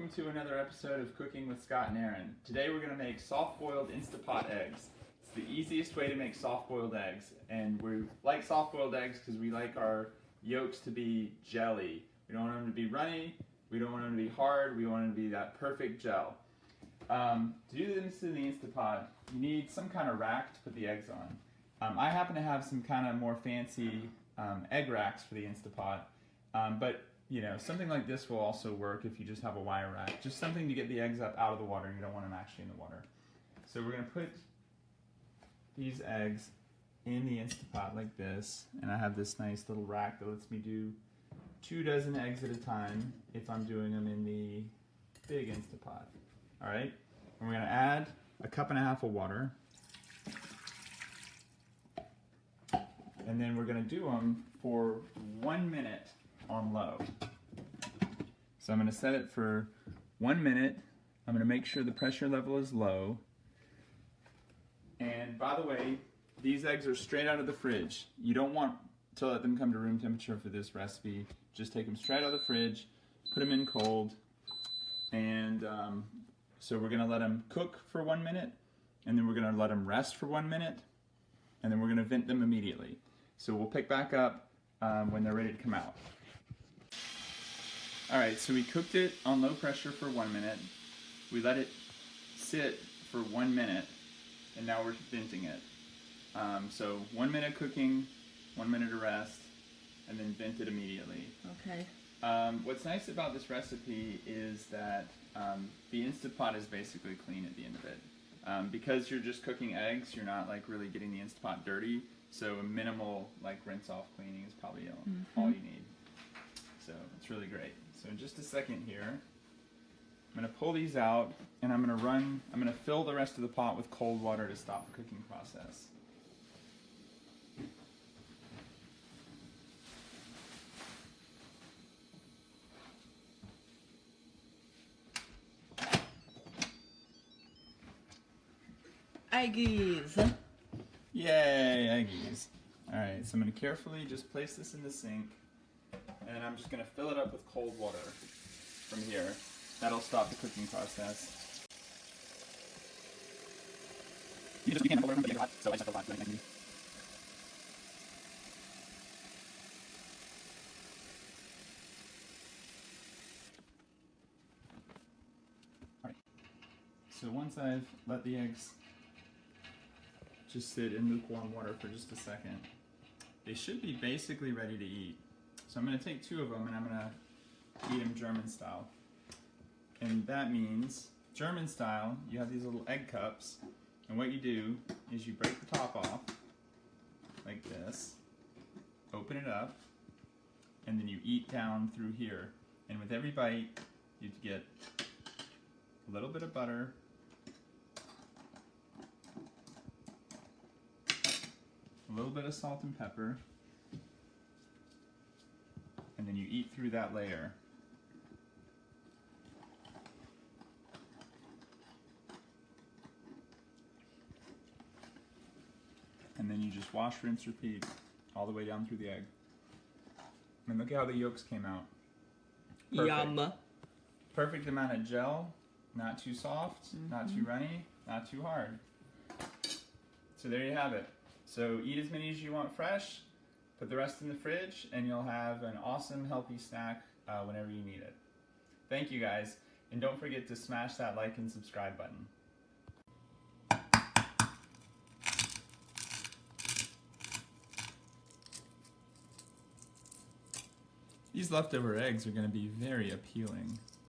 welcome to another episode of Cooking with Scott and Aaron. Today we're going to make soft-boiled instapot eggs. It's the easiest way to make soft-boiled eggs, and we like soft-boiled eggs because we like our yolks to be jelly. We don't want them to be runny, we don't want them to be hard, we want them to be that perfect gel. To do this in the instapot, you need some kind of rack to put the eggs on. I happen to have some kind of more fancy egg racks for the instapot, but you know, something like this will also work if you just have a wire rack. Just something to get the eggs up out of the water. You don't want them actually in the water. So we're going to put these eggs in the instapot like this, and I have this nice little rack that lets me do 2 dozen eggs at a time if I'm doing them in the big instapot. All right, and we're going to add a 1.5 cups of water, and then we're going to do them for 1 minute on low. So I'm going to set it for 1 minute. I'm going to make sure the pressure level is low. And by the way, these eggs are straight out of the fridge. You don't want to let them come to room temperature for this recipe. Just take them straight out of the fridge, put them in cold, and so we're going to let them cook for 1 minute, and then we're going to let them rest for 1 minute, and then we're going to vent them immediately. So we'll pick back up when they're ready to come out. Alright, so we cooked it on low pressure for 1 minute. We let it sit for 1 minute, and now we're venting it. So 1 minute cooking, 1 minute of rest, and then vent it immediately. Okay. What's nice about this recipe is that the Instapot is basically clean at the end of it. Because you're just cooking eggs, you're not like really getting the Instapot dirty, so a minimal like rinse off cleaning is probably all you need. So it's really great. So in just a second here, I'm going to pull these out, and I'm going to fill the rest of the pot with cold water to stop the cooking process. Eggies. Yay, eggies. Alright, so I'm going to carefully just place this in the sink, and I'm just going to fill it up with cold water from here. That'll stop the cooking process. You just begin to hold it hot, so I just have to let it. Alright, so once I've let the eggs just sit in lukewarm water for just a second, they should be basically ready to eat. So I'm going to take 2 of them and I'm going to eat them German style. And that means, German style, you have these little egg cups, and what you do is you break the top off, like this, open it up, and then you eat down through here. And with every bite, you get a little bit of butter, a little bit of salt and pepper, and then you eat through that layer. And then you just wash, rinse, repeat all the way down through the egg. And look how the yolks came out. Perfect. Yum. Perfect amount of gel, not too soft, not too runny, not too hard. So there you have it. So eat as many as you want fresh, put the rest in the fridge, and you'll have an awesome, healthy snack whenever you need it. Thank you guys, and don't forget to smash that like and subscribe button. These leftover eggs are going to be very appealing.